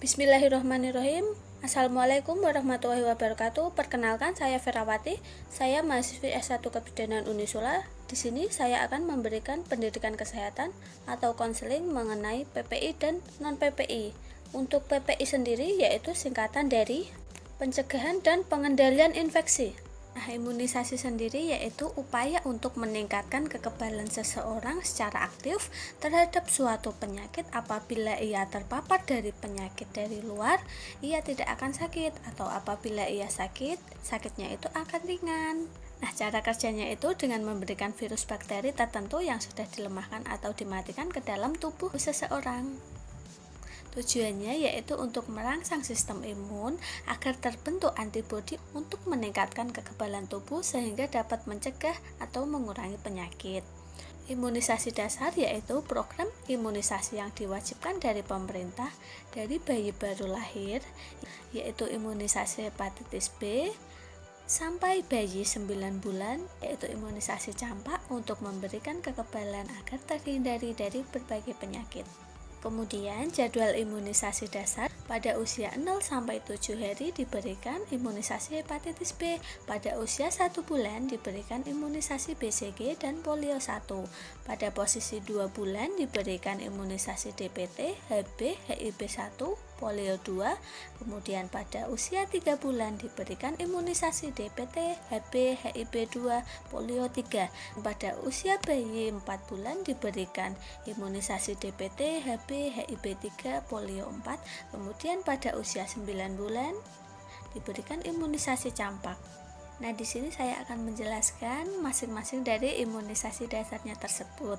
Bismillahirrahmanirrahim. Assalamualaikum warahmatullahi wabarakatuh. Perkenalkan, saya Ferawati. Saya mahasiswi S1 Kebidanan Unisula. Di sini saya akan memberikan pendidikan kesehatan atau konseling mengenai PPI dan non-PPI. Untuk PPI sendiri yaitu singkatan dari pencegahan dan pengendalian infeksi. Nah, imunisasi sendiri yaitu upaya untuk meningkatkan kekebalan seseorang secara aktif terhadap suatu penyakit. Apabila ia terpapar dari penyakit dari luar, ia tidak akan sakit, atau apabila ia sakit, sakitnya itu akan ringan. Nah, cara kerjanya itu dengan memberikan virus bakteri tertentu yang sudah dilemahkan atau dimatikan ke dalam tubuh seseorang. Tujuannya yaitu untuk merangsang sistem imun agar terbentuk antibodi untuk meningkatkan kekebalan tubuh sehingga dapat mencegah atau mengurangi penyakit. Imunisasi dasar yaitu program imunisasi yang diwajibkan dari pemerintah dari bayi baru lahir, yaitu imunisasi hepatitis B sampai bayi 9 bulan, yaitu imunisasi campak untuk memberikan kekebalan agar terhindari dari berbagai penyakit. Kemudian jadwal imunisasi dasar pada usia 0 sampai 7 hari diberikan imunisasi hepatitis B, pada usia 1 bulan diberikan imunisasi BCG dan polio 1, pada posisi 2 bulan diberikan imunisasi DPT, HB, HIB 1, polio 2, kemudian pada usia 3 bulan diberikan imunisasi DPT, HB, HIB 2, polio 3, pada usia bayi 4 bulan diberikan imunisasi DPT, HB, HIB 3, polio 4, kemudian pada usia 9 bulan diberikan imunisasi campak. Nah, di sini saya akan menjelaskan masing-masing dari imunisasi dasarnya tersebut.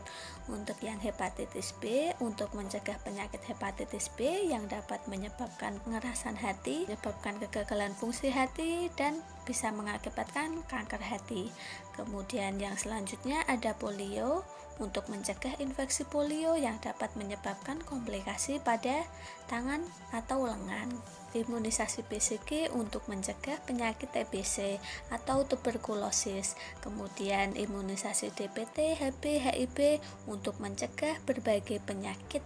Untuk yang hepatitis B, untuk mencegah penyakit hepatitis B yang dapat menyebabkan pengerasan hati, menyebabkan kegagalan fungsi hati, dan bisa mengakibatkan kanker hati. Kemudian yang selanjutnya ada polio, untuk mencegah infeksi polio yang dapat menyebabkan komplikasi pada tangan atau lengan. Imunisasi BCG untuk mencegah penyakit TBC atau tuberkulosis. Kemudian imunisasi DPT, HB, HIB untuk mencegah berbagai penyakit.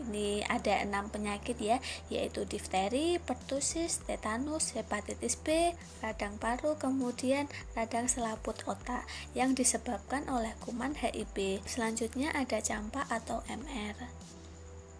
Ini ada 6 penyakit ya, yaitu difteri, pertusis, tetanus, hepatitis B, radang paru, kemudian radang selaput otak yang disebabkan oleh kuman HIB. Selanjutnya ada campak atau MR.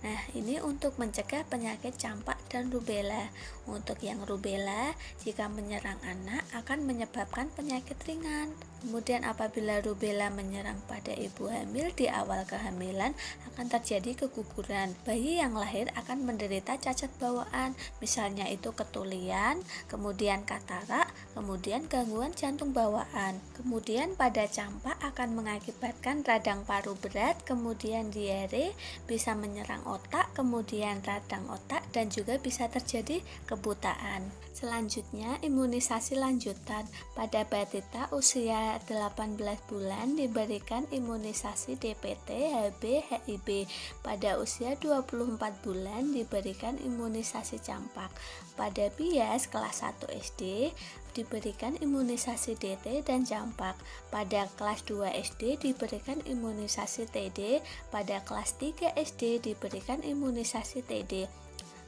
Nah, ini untuk mencegah penyakit campak dan rubella. Untuk yang rubella, jika menyerang anak akan menyebabkan penyakit ringan. Kemudian apabila rubella menyerang pada ibu hamil di awal kehamilan akan terjadi keguguran. Bayi yang lahir akan menderita cacat bawaan, misalnya itu ketulian, kemudian katarak, kemudian gangguan jantung bawaan. Kemudian pada campak akan mengakibatkan radang paru berat, kemudian diare, bisa menyerang otak, kemudian radang otak, dan juga bisa terjadi kebutaan. Selanjutnya imunisasi lanjutan. Pada batita usia 18 bulan diberikan imunisasi DPT, HB, HIB. Pada usia 24 bulan diberikan imunisasi campak. Pada bias kelas 1 SD diberikan imunisasi DT dan campak. Pada kelas 2 SD diberikan imunisasi TD. Pada kelas 3 SD diberikan imunisasi TD.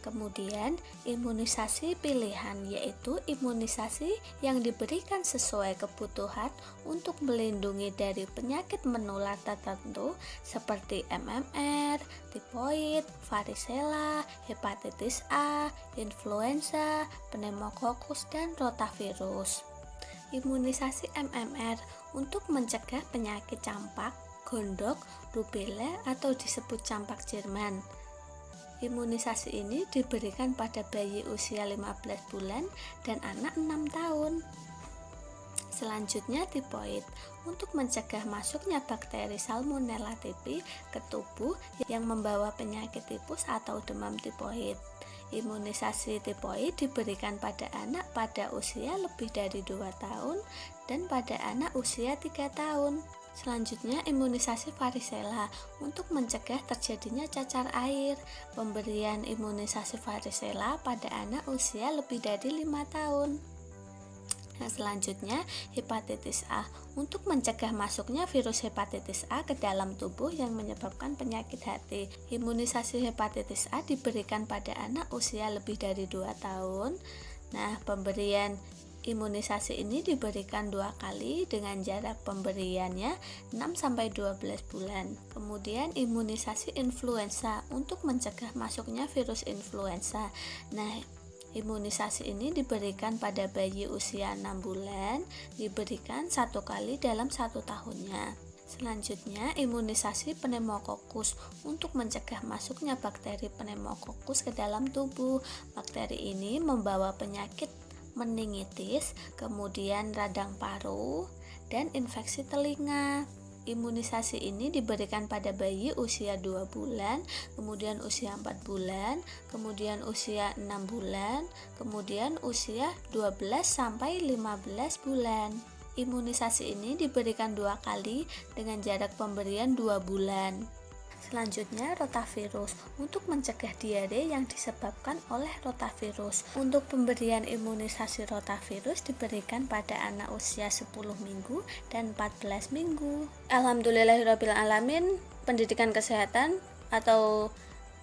Kemudian imunisasi pilihan, yaitu imunisasi yang diberikan sesuai kebutuhan untuk melindungi dari penyakit menular tertentu seperti MMR, tifoid, varicella, hepatitis A, influenza, pneumokokus, dan rotavirus. Imunisasi MMR untuk mencegah penyakit campak, gondok, rubella atau disebut campak Jerman. Imunisasi ini diberikan pada bayi usia 15 bulan dan anak 6 tahun. Selanjutnya tifoid, untuk mencegah masuknya bakteri Salmonella typhi ke tubuh yang membawa penyakit tipus atau demam tifoid. Imunisasi tifoid diberikan pada anak pada usia lebih dari 2 tahun dan pada anak usia 3 tahun. Selanjutnya imunisasi varicella untuk mencegah terjadinya cacar air. Pemberian imunisasi varicella pada anak usia lebih dari 5 tahun. Yang selanjutnya, hepatitis A. Untuk mencegah masuknya virus hepatitis A ke dalam tubuh yang menyebabkan penyakit hati. Imunisasi hepatitis A diberikan pada anak usia lebih dari 2 tahun. Nah, pemberian imunisasi ini diberikan 2 kali dengan jarak pemberiannya 6-12 bulan. Kemudian imunisasi influenza untuk mencegah masuknya virus influenza. Nah, imunisasi ini diberikan pada bayi usia 6 bulan, diberikan 1 kali dalam 1 tahunnya. Selanjutnya, imunisasi pneumokokus untuk mencegah masuknya bakteri pneumokokus ke dalam tubuh. Bakteri ini membawa penyakit meningitis, kemudian radang paru, dan infeksi telinga. Imunisasi ini diberikan pada bayi usia 2 bulan, kemudian usia 4 bulan, kemudian usia 6 bulan, kemudian usia 12-15 bulan. Imunisasi ini diberikan 2 kali dengan jarak pemberian 2 bulan. Selanjutnya, rotavirus untuk mencegah diare yang disebabkan oleh rotavirus. Untuk pemberian imunisasi rotavirus diberikan pada anak usia 10 minggu dan 14 minggu. Alhamdulillahirrabbilalamin, pendidikan kesehatan atau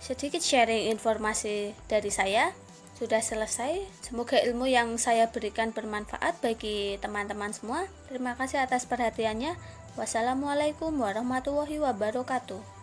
sedikit sharing informasi dari saya sudah selesai. Semoga ilmu yang saya berikan bermanfaat bagi teman-teman semua. Terima kasih atas perhatiannya. Wassalamualaikum warahmatullahi wabarakatuh.